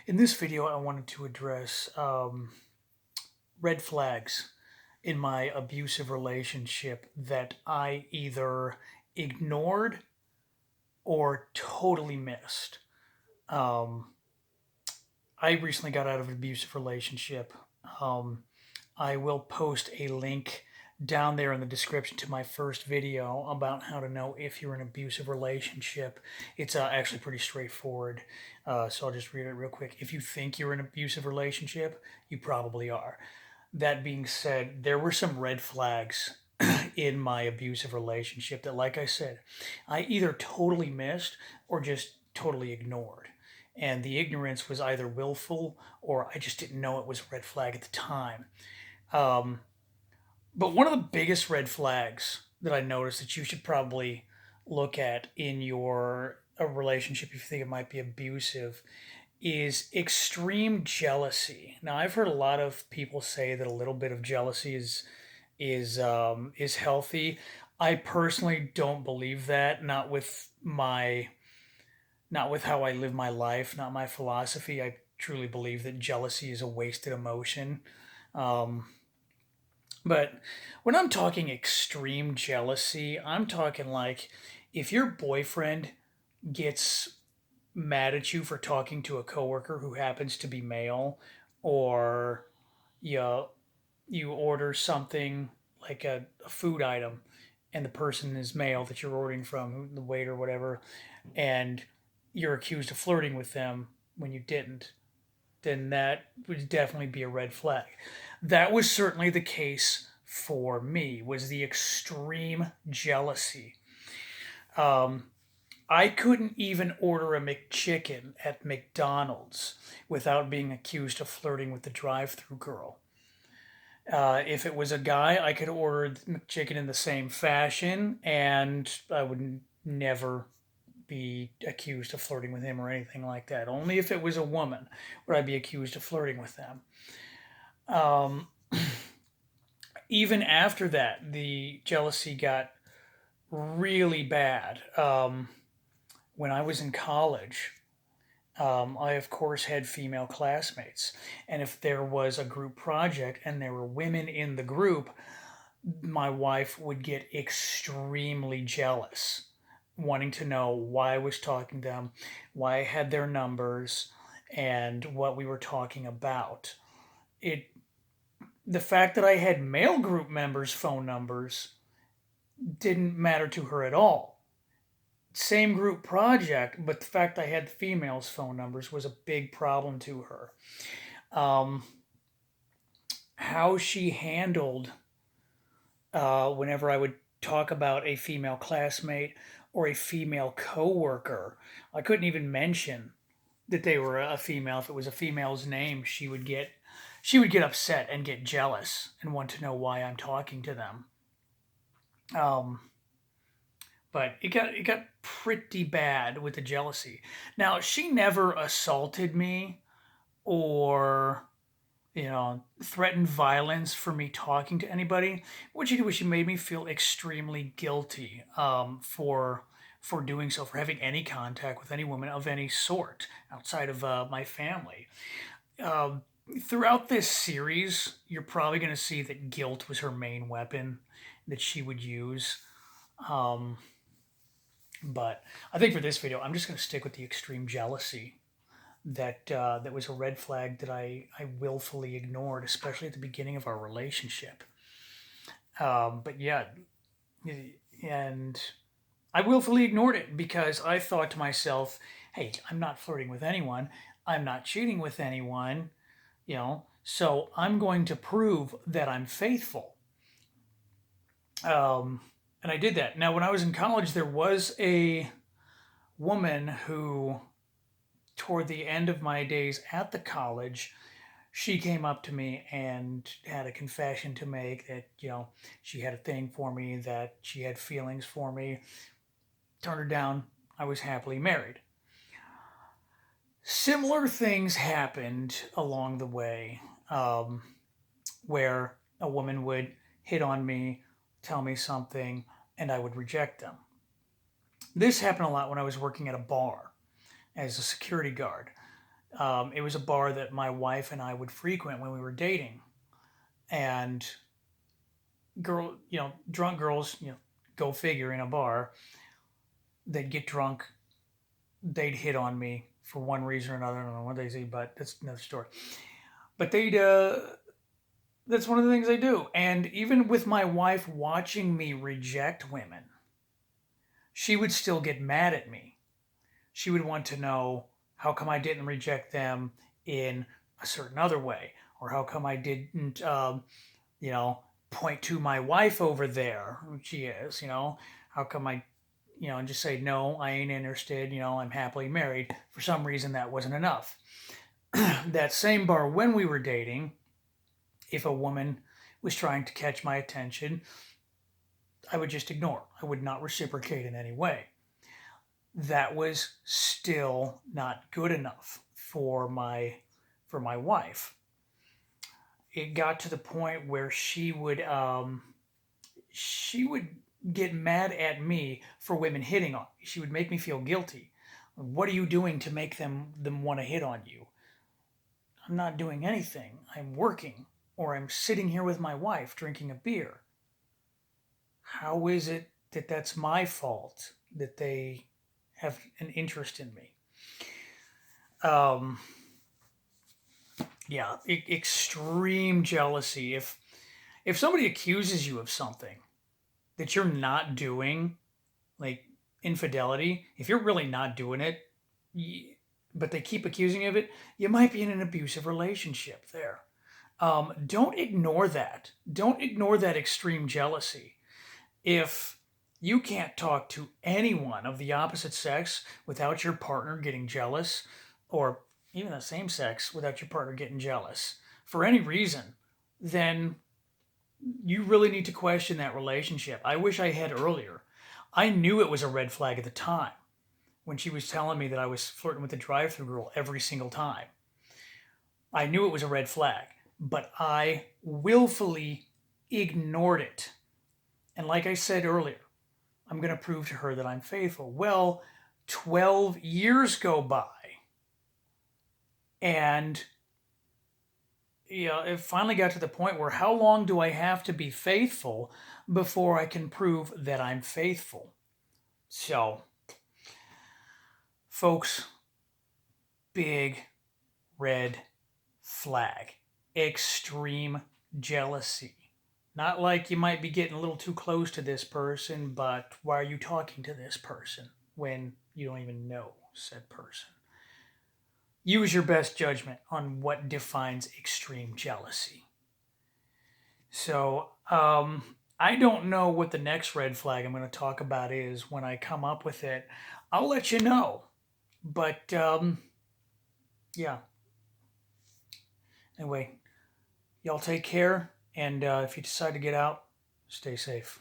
In this video, I wanted to address red flags in my abusive relationship that I either ignored or totally missed. Um, I recently got out of an abusive relationship. Um, I will post a link down there in the description to my first video about how to know if you're in an abusive relationship. It's actually pretty straightforward. So I'll just read it real quick. If you think you're in an abusive relationship, you probably are. That being said, there were some red flags in my abusive relationship that, like I said, I either totally missed or just totally ignored. And the ignorance was either willful or I just didn't know it was a red flag at the time. Um, but one of the biggest red flags that I noticed that you should probably look at in your a relationship if you think it might be abusive is extreme jealousy. Now, I've heard a lot of people say that a little bit of jealousy is healthy. I personally don't believe that. Not with how I live my life, not my philosophy. I truly believe that jealousy is a wasted emotion. Um, but when I'm talking extreme jealousy, I'm talking like if your boyfriend gets mad at you for talking to a coworker who happens to be male, or you you order something like a food item, and the person is male that you're ordering from, the waiter, whatever, and you're accused of flirting with them when you didn't, then that would definitely be a red flag. That was certainly the case for me. Was the extreme jealousy. Um, I couldn't even order a McChicken at McDonald's without being accused of flirting with the drive-through girl. If it was a guy, I could order the McChicken in the same fashion, and I would never be accused of flirting with him or anything like that. Only if it was a woman would I be accused of flirting with them. Um, Even after that, the jealousy got really bad. When I was in college, I of course had female classmates, and if there was a group project and there were women in the group, my wife would get extremely jealous, wanting to know why I was talking to them, why I had their numbers, and what we were talking about. It The fact that I had male group members' phone numbers didn't matter to her at all. Same group project, but the fact I had the females' phone numbers was a big problem to her. Um, how she handled whenever I would talk about a female classmate or a female coworker. I couldn't even mention that they were a female. If it was a female's name, she would get upset and get jealous and want to know why I'm talking to them. Um, but it got pretty bad with the jealousy. Now, she never assaulted me or threatened violence for me talking to anybody. What she did was she made me feel extremely guilty for doing so, for having any contact with any woman of any sort outside of my family. Um, Throughout this series, you're probably going to see that guilt was her main weapon that she would use. Um, but I think for this video, I'm just going to stick with the extreme jealousy that was a red flag that I willfully ignored, especially at the beginning of our relationship. But yeah, and I willfully ignored it because I thought to myself, "Hey, I'm not flirting with anyone. I'm not cheating with anyone. So I'm going to prove that I'm faithful." Um, and I did that. Now, when I was in college, there was a woman who, toward the end of my days at the college, she came up to me and had a confession to make that, she had a thing for me, that she had feelings for me. Turned her down. I was happily married. Similar things happened along the way, where a woman would hit on me, tell me something, and I would reject them. This happened a lot when I was working at a bar as a security guard. It was a bar that my wife and I would frequent when we were dating, and drunk girls, go figure, in a bar, they'd get drunk, they'd hit on me for one reason or another. I don't know what they say, but that's another story. But that's one of the things they do. And even with my wife watching me reject women, she would still get mad at me. She would want to know how come I didn't reject them in a certain other way, or how come I didn't, you know, point to my wife over there, who she is, how come and just say, no, I ain't interested, I'm happily married. For some reason, that wasn't enough. That same bar, when we were dating, if a woman was trying to catch my attention, I would just ignore. I would not reciprocate in any way. That was still not good enough for my wife. It got to the point where she would get mad at me for women hitting on me. She would make me feel guilty. What are you doing to make them want to hit on you? I'm not doing anything. I'm working, or I'm sitting here with my wife drinking a beer. How is it that that's my fault that they have an interest in me? Um, yeah, extreme jealousy. If somebody accuses you of something that you're not doing, like infidelity, if you're really not doing it, but they keep accusing you of it, you might be in an abusive relationship there. Don't ignore that. Don't ignore that extreme jealousy. If you can't talk to anyone of the opposite sex without your partner getting jealous, or even the same sex without your partner getting jealous for any reason, then you really need to question that relationship. I wish I had earlier. I knew it was a red flag at the time when she was telling me that I was flirting with the drive-through girl every single time. I knew it was a red flag, but I willfully ignored it. And like I said earlier, I'm going to prove to her that I'm faithful. Well, 12 years go by, and it finally got to the point where how long do I have to be faithful before I can prove that I'm faithful? So, folks, big red flag. Extreme jealousy. Not like you might be getting a little too close to this person, but why are you talking to this person when you don't even know said person? Use your best judgment on what defines extreme jealousy. So, I don't know what the next red flag I'm going to talk about is. When I come up with it, I'll let you know. But, yeah. Anyway, y'all take care. And if you decide to get out, stay safe.